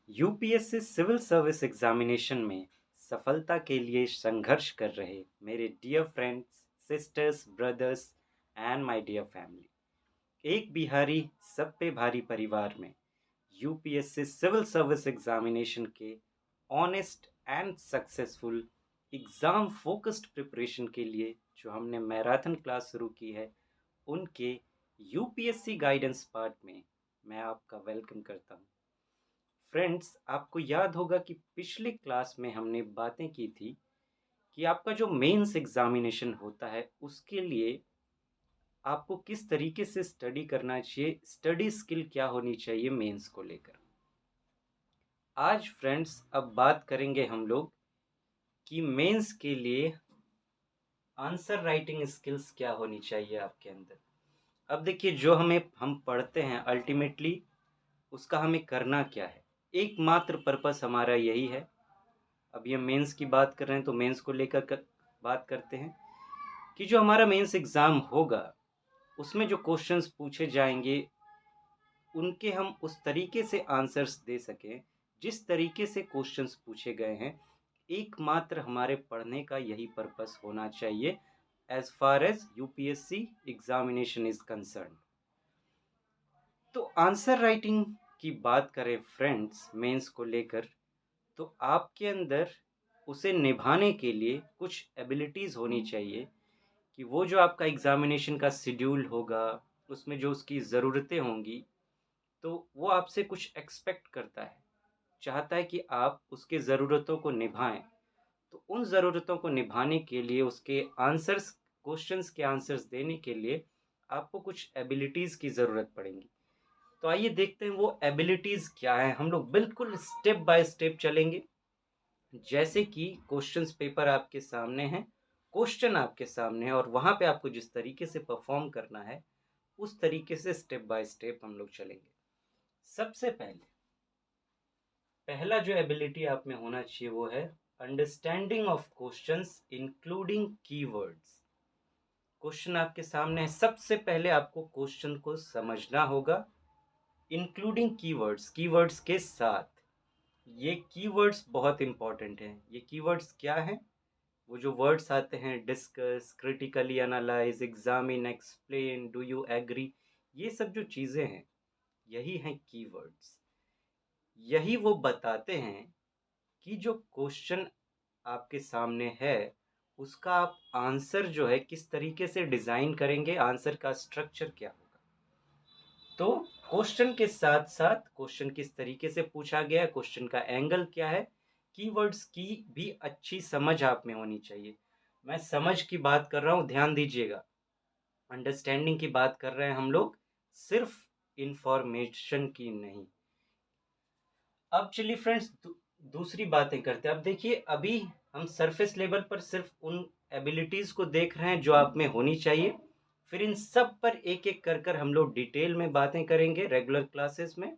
UPSC civil service examination में सफलता के लिए संघर्ष कर रहे मेरे dear friends, sisters, brothers and my dear family, एक बिहारी सब पे भारी परिवार में यूपीएससी सिविल सर्विस एग्जामिनेशन के honest and successful exam focused preparation के लिए जो हमने मैराथन क्लास शुरू की है, उनके यूपीएससी गाइडेंस पार्ट में मैं आपका वेलकम करता हूं। फ्रेंड्स, आपको याद होगा कि पिछली क्लास में हमने बातें की थी कि आपका जो मेंस एग्जामिनेशन होता है उसके लिए आपको किस तरीके से स्टडी करना चाहिए, स्टडी स्किल क्या होनी चाहिए मेंस को लेकर। आज फ्रेंड्स अब बात करेंगे हम लोग कि मेंस के लिए आंसर राइटिंग स्किल्स क्या होनी चाहिए आपके अंदर। अब देखिए, जो हम पढ़ते हैं अल्टीमेटली उसका हमें करना क्या है, एकमात्र पर्पस हमारा यही है। अब ये मेंस की बात कर रहे हैं तो मेंस को लेकर बात करते हैं कि जो हमारा मेंस एग्ज़ाम होगा उसमें जो क्वेश्चंस पूछे जाएंगे उनके हम उस तरीके से आंसर्स दे सकें जिस तरीके से क्वेश्चंस पूछे गए हैं। एकमात्र हमारे पढ़ने का यही पर्पस होना चाहिए as far as UPSC examination is concern. तो आंसर राइटिंग की बात करें फ्रेंड्स मेंस को लेकर, तो आपके अंदर उसे निभाने के लिए कुछ एबिलिटीज़ होनी चाहिए कि वो जो आपका एग्ज़ामिनेशन का शेड्यूल होगा उसमें जो उसकी ज़रूरतें होंगी, तो वो आपसे कुछ एक्सपेक्ट करता है, चाहता है कि आप उसके ज़रूरतों को निभाएं। तो उन ज़रूरतों को निभाने के लिए उसके आंसर्स, क्वेश्चंस के आंसर्स देने के लिए आपको कुछ एबिलिटीज़ की ज़रूरत पड़ेगी। तो आइए देखते हैं वो एबिलिटीज़ क्या है। हम लोग बिल्कुल स्टेप बाय स्टेप चलेंगे। जैसे कि क्वेश्चंस पेपर आपके सामने है, क्वेश्चन आपके सामने है और वहाँ पे आपको जिस तरीके से परफॉर्म करना है उस तरीके से स्टेप बाय स्टेप हम लोग चलेंगे। सबसे पहले पहला जो एबिलिटी आप में होना चाहिए वो है understanding of questions including keywords. Question आपके सामने है, सबसे पहले आपको क्वेश्चन को समझना होगा इंक्लूडिंग कीवर्ड्स, कीवर्ड्स के साथ। ये कीवर्ड्स बहुत इंपॉर्टेंट हैं। ये कीवर्ड्स क्या हैं? वो जो वर्ड्स आते हैं discuss, critically analyse, examine, explain, do you agree, ये सब जो चीज़ें हैं यही हैं कीवर्ड्स। यही वो बताते हैं कि जो क्वेश्चन आपके सामने है उसका आप आंसर जो है किस तरीके से डिज़ाइन करेंगे, आंसर का स्ट्रक्चर क्या होगा। तो क्वेश्चन के साथ साथ क्वेश्चन किस तरीके से पूछा गया है, क्वेश्चन का एंगल क्या है, कीवर्ड्स की भी अच्छी समझ आप में होनी चाहिए। मैं समझ की बात कर रहा हूँ, ध्यान दीजिएगा। अंडरस्टैंडिंग की बात कर रहे हैं हम लोग, सिर्फ इंफॉर्मेशन की नहीं। अब चलिए फ्रेंड्स दूसरी बातें करते हैं। अब देखिए, अभी हम सरफेस लेवल पर सिर्फ उन एबिलिटीज़ को देख रहे हैं जो आप में होनी चाहिए। फिर इन सब पर एक एक कर कर हम लोग डिटेल में बातें करेंगे रेगुलर क्लासेस में।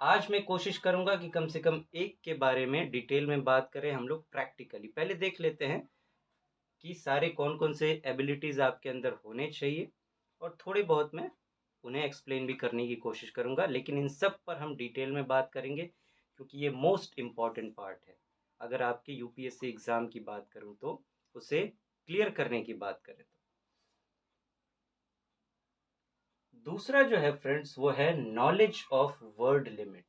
आज मैं कोशिश करूंगा कि कम से कम एक के बारे में डिटेल में बात करें हम लोग प्रैक्टिकली। पहले देख लेते हैं कि सारे कौन कौन से एबिलिटीज़ आपके अंदर होने चाहिए और थोड़े बहुत मैं उन्हें एक्सप्लेन भी करने की कोशिश करूंगा, लेकिन इन सब पर हम डिटेल में बात करेंगे क्योंकि ये मोस्ट इम्पॉर्टेंट पार्ट है। अगर आपके यूपीएससी एग्ज़ाम की बात करूं तो उसे क्लियर करने की बात करें तो दूसरा जो है फ्रेंड्स वो है नॉलेज ऑफ वर्ड लिमिट।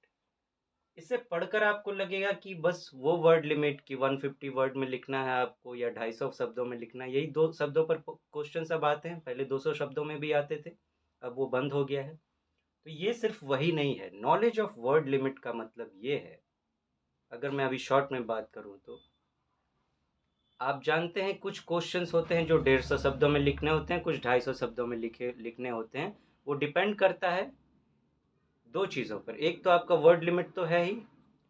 इसे पढ़कर आपको लगेगा कि बस वो वर्ड लिमिट की 150 वर्ड में लिखना है आपको या 250 शब्दों में लिखना है, यही दो शब्दों पर क्वेश्चन अब आते हैं। पहले 200 शब्दों में भी आते थे, अब वो बंद हो गया है। तो ये सिर्फ वही नहीं है। नॉलेज ऑफ वर्ड लिमिट का मतलब ये है, अगर मैं अभी शॉर्ट में बात करूं तो आप जानते हैं कुछ क्वेश्चंस होते हैं जो 150 शब्दों में लिखने होते हैं, कुछ 250 शब्दों में लिखने होते हैं। वो डिपेंड करता है दो चीज़ों पर। एक तो आपका वर्ड लिमिट तो है ही,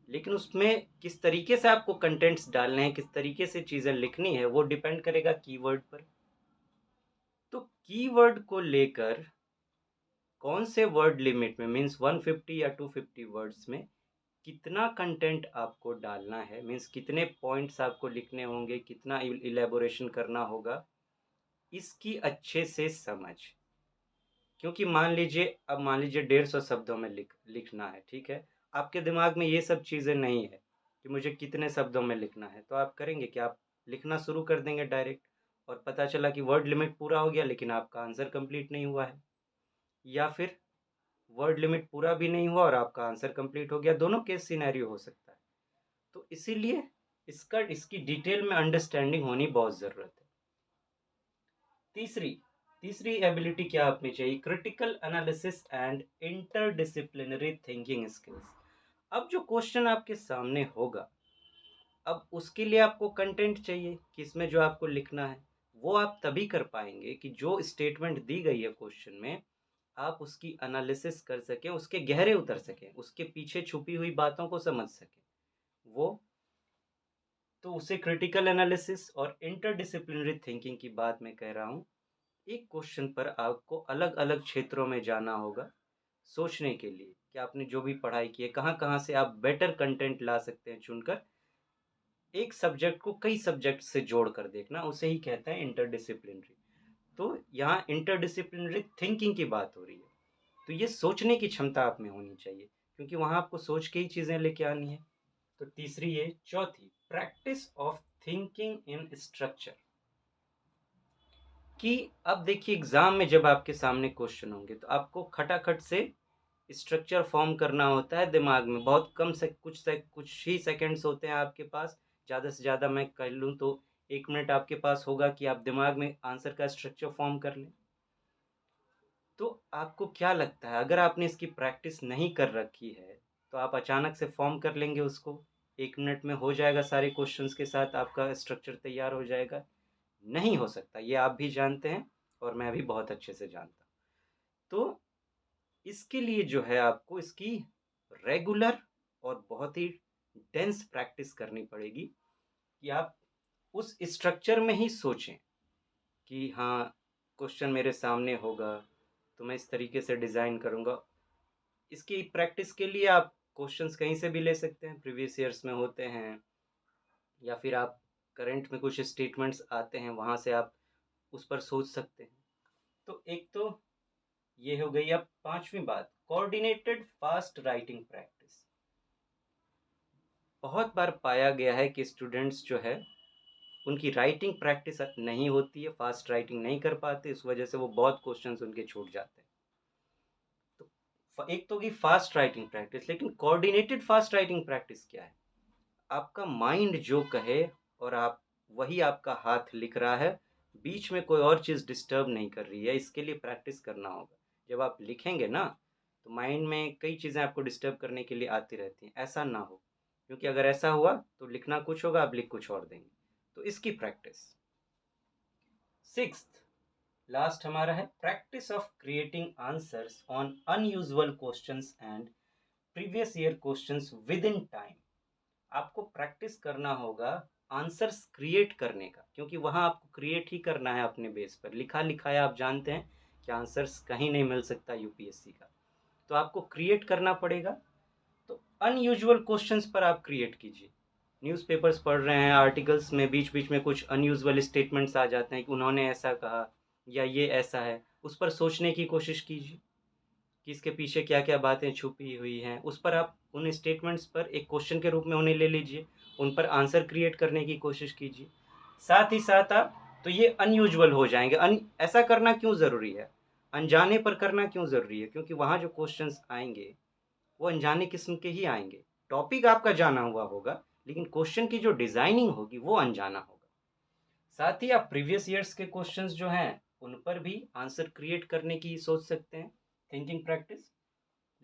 लेकिन उसमें किस तरीके से आपको कंटेंट्स डालने हैं, किस तरीके से चीज़ें लिखनी है, वो डिपेंड करेगा कीवर्ड पर। तो कीवर्ड को लेकर कौन से वर्ड लिमिट में, मीन्स 150 या 250 वर्ड्स में कितना कंटेंट आपको डालना है, मीन्स कितने पॉइंट्स आपको लिखने होंगे, कितना इलेबोरेशन करना होगा, इसकी अच्छे से समझ। क्योंकि मान लीजिए 150 शब्दों में लिखना है, ठीक है, आपके दिमाग में ये सब चीज़ें नहीं है कि मुझे कितने शब्दों में लिखना है, तो आप करेंगे कि आप लिखना शुरू कर देंगे डायरेक्ट, और पता चला कि वर्ड लिमिट पूरा हो गया लेकिन आपका आंसर कंप्लीट नहीं हुआ है, या फिर वर्ड लिमिट पूरा भी नहीं हुआ और आपका आंसर कंप्लीट हो गया। दोनों केस सिनेरियो हो सकता है। तो इसीलिए इसकी डिटेल में अंडरस्टैंडिंग होनी बहुत ज़रूरत है। तीसरी तीसरी एबिलिटी क्या आप में चाहिए? Critical analysis and interdisciplinary thinking skills. अब जो क्वेश्चन आपके सामने होगा, अब उसके लिए आपको कंटेंट चाहिए कि इसमें जो आपको लिखना है वो आप तभी कर पाएंगे कि जो स्टेटमेंट दी गई है क्वेश्चन में, आप उसकी एनालिसिस कर सकें, उसके गहरे उतर सकें, उसके पीछे छुपी हुई बातों को समझ सकें। वो तो उसे क्रिटिकल एनालिसिस और इंटरडिसिप्लिनरी थिंकिंग की बात मैं कह रहा हूँ। एक क्वेश्चन पर आपको अलग अलग क्षेत्रों में जाना होगा सोचने के लिए कि आपने जो भी पढ़ाई की है कहाँ कहाँ से आप बेटर कंटेंट ला सकते हैं चुनकर। एक सब्जेक्ट को कई सब्जेक्ट से जोड़ कर देखना, उसे ही कहते हैं इंटरडिसिप्लिनरी। तो यहाँ इंटरडिसिप्लिनरी थिंकिंग की बात हो रही है, तो ये सोचने की क्षमता आप में होनी चाहिए, क्योंकि वहाँ आपको सोच के ही चीज़ें लेके आनी है। तो तीसरी है। चौथी, practice of thinking in structure. कि अब देखिए एग्जाम में जब आपके सामने क्वेश्चन होंगे तो आपको खटाखट से स्ट्रक्चर फॉर्म करना होता है दिमाग में। बहुत कम से कुछ ही सेकंड्स होते हैं आपके पास, ज़्यादा से ज़्यादा मैं कह लूँ तो 1 मिनट आपके पास होगा कि आप दिमाग में आंसर का स्ट्रक्चर फॉर्म कर लें। तो आपको क्या लगता है, अगर आपने इसकी प्रैक्टिस नहीं कर रखी है तो आप अचानक से फॉर्म कर लेंगे उसको? 1 मिनट में हो जाएगा, सारे क्वेश्चंस के साथ आपका स्ट्रक्चर तैयार हो जाएगा? नहीं हो सकता, ये आप भी जानते हैं और मैं भी बहुत अच्छे से जानता हूँ। तो इसके लिए जो है आपको इसकी रेगुलर और बहुत ही डेंस प्रैक्टिस करनी पड़ेगी कि आप उस स्ट्रक्चर में ही सोचें कि हाँ, क्वेश्चन मेरे सामने होगा तो मैं इस तरीके से डिज़ाइन करूँगा। इसकी प्रैक्टिस के लिए आप क्वेश्चंस कहीं से भी ले सकते हैं, प्रीवियस ईयर्स में होते हैं, या फिर आप करंट में कुछ स्टेटमेंट्स आते हैं वहाँ से आप उस पर सोच सकते हैं। तो एक तो ये हो गई। अब पांचवी बात, कोऑर्डिनेटेड फास्ट राइटिंग प्रैक्टिस। बहुत बार पाया गया है कि स्टूडेंट्स जो है उनकी राइटिंग प्रैक्टिस नहीं होती है, फास्ट राइटिंग नहीं कर पाते, इस वजह से वो बहुत क्वेश्चंस उनके छूट जाते हैं। तो एक तो होगी फास्ट राइटिंग प्रैक्टिस, लेकिन कोऑर्डिनेटेड फास्ट राइटिंग प्रैक्टिस क्या है? आपका माइंड जो कहे और आप वही आपका हाथ लिख रहा है, बीच में कोई और चीज़ डिस्टर्ब नहीं कर रही है, इसके लिए प्रैक्टिस करना होगा। जब आप लिखेंगे ना तो माइंड में कई चीज़ें आपको डिस्टर्ब करने के लिए आती रहती हैं, ऐसा ना हो, क्योंकि अगर ऐसा हुआ तो लिखना कुछ होगा, आप लिख कुछ और देंगे। तो इसकी प्रैक्टिस। सिक्स्थ, लास्ट हमारा है, practice of creating answers on unusual questions and previous year questions with in time. आपको प्रैक्टिस करना होगा आंसर्स क्रिएट करने का, क्योंकि वहाँ आपको क्रिएट ही करना है अपने बेस पर। लिखा लिखाया आप जानते हैं कि आंसर्स कहीं नहीं मिल सकता यूपीएससी का, तो आपको क्रिएट करना पड़ेगा। तो अनयूजुअल क्वेश्चंस पर आप क्रिएट कीजिए। न्यूज़पेपर्स पढ़ रहे हैं, आर्टिकल्स में बीच बीच में कुछ अनयूजुअल स्टेटमेंट्स आ जाते हैं कि उन्होंने ऐसा कहा या ये ऐसा है, उस पर सोचने की कोशिश कीजिए कि इसके पीछे क्या क्या बातें छुपी हुई हैं। उस पर आप उन स्टेटमेंट्स पर एक क्वेश्चन के रूप में उन्हें ले लीजिए, उन पर आंसर क्रिएट करने की कोशिश कीजिए। साथ ही साथ आप, तो ये अनयूजुअल हो जाएंगे। ऐसा करना क्यों ज़रूरी है, अनजाने पर करना क्यों ज़रूरी है? क्योंकि वहाँ जो क्वेश्चंस आएंगे वो अनजाने किस्म के ही आएंगे। टॉपिक आपका जाना हुआ होगा लेकिन क्वेश्चन की जो डिज़ाइनिंग होगी वो अनजाना होगा। साथ ही आप प्रीवियस ईयर्स के क्वेश्चंस जो हैं उन पर भी आंसर क्रिएट करने की सोच सकते हैं, थिंकिंग प्रैक्टिस।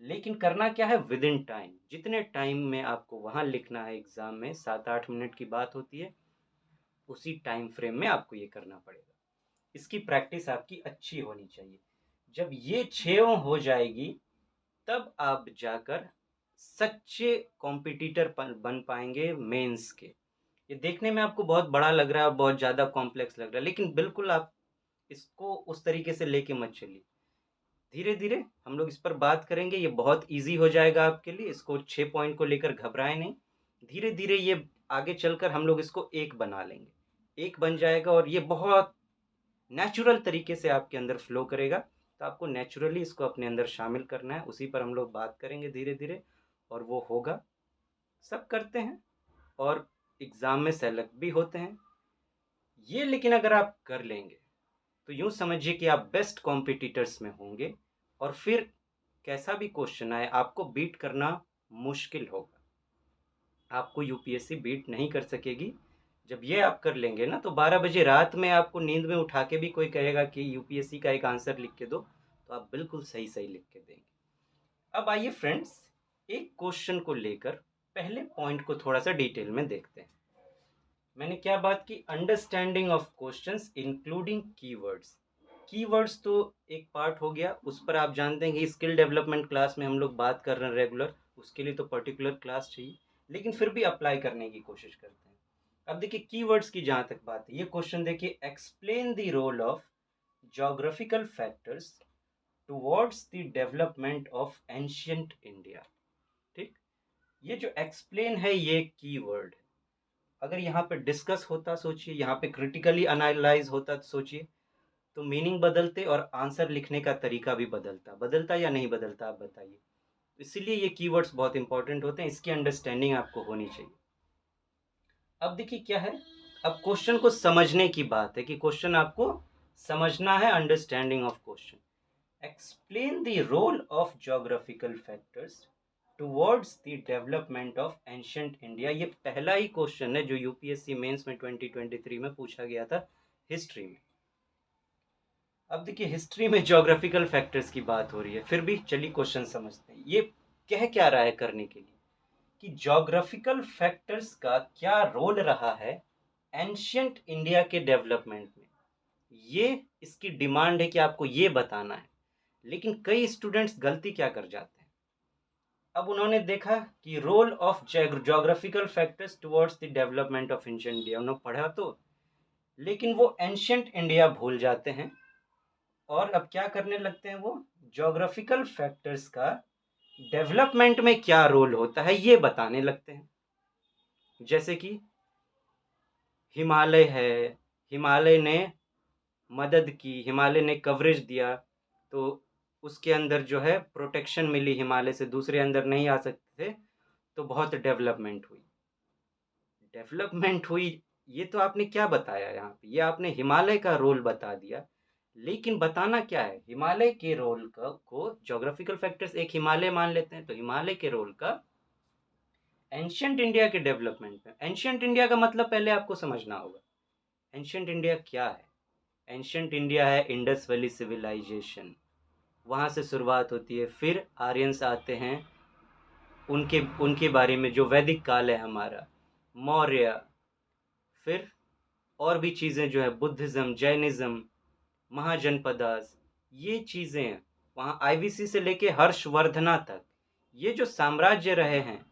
लेकिन करना क्या है, विद इन टाइम। जितने टाइम में आपको वहाँ लिखना है एग्ज़ाम में, 7-8 मिनट की बात होती है, उसी टाइम फ्रेम में आपको ये करना पड़ेगा। इसकी प्रैक्टिस आपकी अच्छी होनी चाहिए। जब ये 6 हो जाएगी तब आप जाकर सच्चे कॉम्पिटिटर बन पाएंगे मेंस के। ये देखने में आपको बहुत बड़ा लग रहा है, बहुत ज़्यादा कॉम्प्लेक्स लग रहा है, लेकिन बिल्कुल आप इसको उस तरीके से लेके मत चलिए। धीरे धीरे हम लोग इस पर बात करेंगे, ये बहुत इजी हो जाएगा आपके लिए। इसको 6 पॉइंट को लेकर घबराएं नहीं, धीरे धीरे ये आगे चलकर हम लोग इसको एक बना लेंगे, एक बन जाएगा और ये बहुत नेचुरल तरीके से आपके अंदर फ्लो करेगा। तो आपको नेचुरली इसको अपने अंदर शामिल करना है, उसी पर हम लोग बात करेंगे धीरे धीरे। और वो होगा, सब करते हैं और एग्ज़ाम में सेलेक्ट भी होते हैं। ये लेकिन अगर आप कर लेंगे तो यूँ समझिए कि आप बेस्ट कॉम्पिटिटर्स में होंगे और फिर कैसा भी क्वेश्चन आए आपको बीट करना मुश्किल होगा। आपको यूपीएससी बीट नहीं कर सकेगी। जब ये आप कर लेंगे ना तो 12 बजे रात में आपको नींद में उठा के भी कोई कहेगा कि यूपीएससी का एक आंसर लिख के दो, तो आप बिल्कुल सही सही लिख के देंगे। अब आइए फ्रेंड्स, एक क्वेश्चन को लेकर पहले पॉइंट को थोड़ा सा डिटेल में देखते हैं। मैंने क्या बात की? Understanding of questions including keywords. Keywords तो एक पार्ट हो गया, उस पर आप जानते हैं कि स्किल डेवलपमेंट क्लास में हम लोग बात कर रहे हैं रेगुलर, उसके लिए तो पर्टिकुलर क्लास चाहिए, लेकिन फिर भी अप्लाई करने की कोशिश करते हैं। अब देखिए कीवर्ड्स की जहाँ तक बात है, ये क्वेश्चन देखिए, explain the role of geographical factors towards the development of ancient India. ठीक, ये जो एक्सप्लेन है ये कीवर्ड है। अगर यहाँ पे डिस्कस होता सोचिए, यहाँ पे क्रिटिकली एनालाइज होता तो सोचिए, तो मीनिंग बदलते और आंसर लिखने का तरीका भी बदलता या नहीं बदलता, आप बताइए। इसीलिए ये कीवर्ड्स बहुत इंपॉर्टेंट होते हैं, इसकी अंडरस्टैंडिंग आपको होनी चाहिए। अब देखिए क्या है, अब क्वेश्चन को समझने की बात है कि क्वेश्चन आपको समझना है, understanding of question. Explain the role of geographical factors towards the development of ancient India. ये पहला ही क्वेश्चन है जो यूपीएससी मेंस में 2023 में पूछा गया था हिस्ट्री में। अब देखिए हिस्ट्री में ज्योग्राफिकल फैक्टर्स की बात हो रही है, फिर भी चलिए क्वेश्चन समझते हैं। ये कह क्या रहा है करने के लिए कि ज्योग्राफिकल फैक्टर्स का क्या रोल रहा है एंशियंट इंडिया के डेवलपमेंट में, ये इसकी डिमांड है कि आपको ये बताना है। लेकिन कई स्टूडेंट्स गलती क्या कर जाते हैं, अब उन्होंने देखा कि role of geographical factors towards the development of ancient India, उन्होंने पढ़ा तो, लेकिन वो एंशियंट इंडिया भूल जाते हैं और अब क्या करने लगते हैं, वो ज्योग्राफिकल फैक्टर्स का डेवलपमेंट में क्या रोल होता है ये बताने लगते हैं। जैसे कि हिमालय है, हिमालय ने मदद की, हिमालय ने कवरेज दिया, तो उसके अंदर जो है प्रोटेक्शन मिली, हिमालय से दूसरे अंदर नहीं आ सकते थे, तो बहुत डेवलपमेंट हुई। डेवलपमेंट हुई, ये तो आपने क्या बताया यहाँ पे, ये आपने हिमालय का रोल बता दिया, लेकिन बताना क्या है, हिमालय के रोल को ज्योग्राफिकल फैक्टर्स एक हिमालय मान लेते हैं, तो हिमालय के रोल का एंशियंट इंडिया के डेवलपमेंट में। एंशियंट इंडिया का मतलब पहले आपको समझना होगा, एंशियंट इंडिया क्या है। एंशियंट इंडिया है इंडस वैली सिविलाइजेशन, वहाँ से शुरुआत होती है, फिर आर्यंस आते हैं, उनके उनके बारे में जो वैदिक काल है हमारा, मौर्य, फिर और भी चीज़ें जो है बुद्धिज़्म, जैनिज़्म, महाजनपदास, ये चीज़ें हैं। वहाँ आईवीसी से लेके हर्षवर्धना तक ये जो साम्राज्य रहे हैं,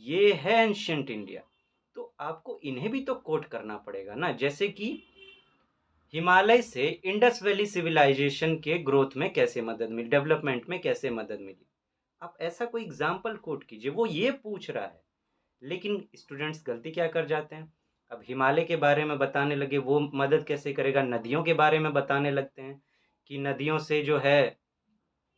ये है एंशियंट इंडिया। तो आपको इन्हें भी तो कोट करना पड़ेगा ना, जैसे कि हिमालय से इंडस वैली सिविलाइजेशन के ग्रोथ में कैसे मदद मिली, डेवलपमेंट में कैसे मदद मिली। आप ऐसा कोई एग्जाम्पल कोट कीजिए, वो ये पूछ रहा है। लेकिन स्टूडेंट्स गलती क्या कर जाते हैं, अब हिमालय के बारे में बताने लगे, वो मदद कैसे करेगा, नदियों के बारे में बताने लगते हैं कि नदियों से जो है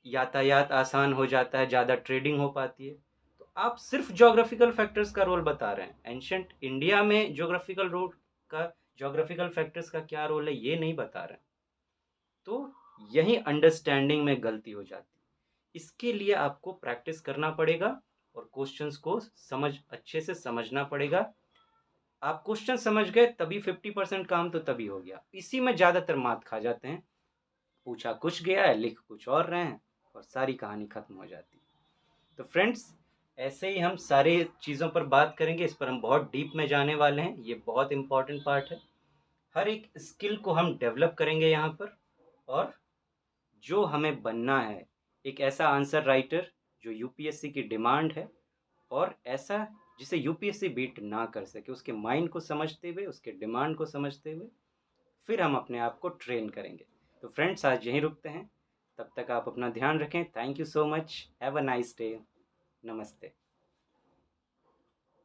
यातायात आसान हो जाता है, ज़्यादा ट्रेडिंग हो पाती है। तो आप सिर्फ ज्योग्राफिकल फैक्टर्स का रोल बता रहे हैं, एंशंट इंडिया में ज्योग्राफिकल रोल का, ज्योग्राफिकल फैक्टर्स का क्या रोल है ये नहीं बता रहे हैं। तो यही अंडरस्टैंडिंग में गलती हो जाती है। इसके लिए आपको प्रैक्टिस करना पड़ेगा और क्वेश्चंस को अच्छे से समझना पड़ेगा। आप क्वेश्चन समझ गए तभी 50% काम तो तभी हो गया। इसी में ज़्यादातर मात खा जाते हैं, पूछा कुछ गया है, लिख कुछ और रहे हैं और सारी कहानी खत्म हो जाती है। तो फ्रेंड्स, ऐसे ही हम सारे चीज़ों पर बात करेंगे, इस पर हम बहुत डीप में जाने वाले हैं, ये बहुत इंपॉर्टेंट पार्ट है। हर एक स्किल को हम डेवलप करेंगे यहाँ पर, और जो हमें बनना है एक ऐसा आंसर राइटर जो यूपीएससी की डिमांड है, और ऐसा जिसे यूपीएससी बीट ना कर सके, उसके माइंड को समझते हुए, उसके डिमांड को समझते हुए फिर हम अपने आप को ट्रेन करेंगे। तो फ्रेंड्स, आज यहीं रुकते हैं, तब तक आप अपना ध्यान रखें। Thank you so much, have a nice day, नमस्ते।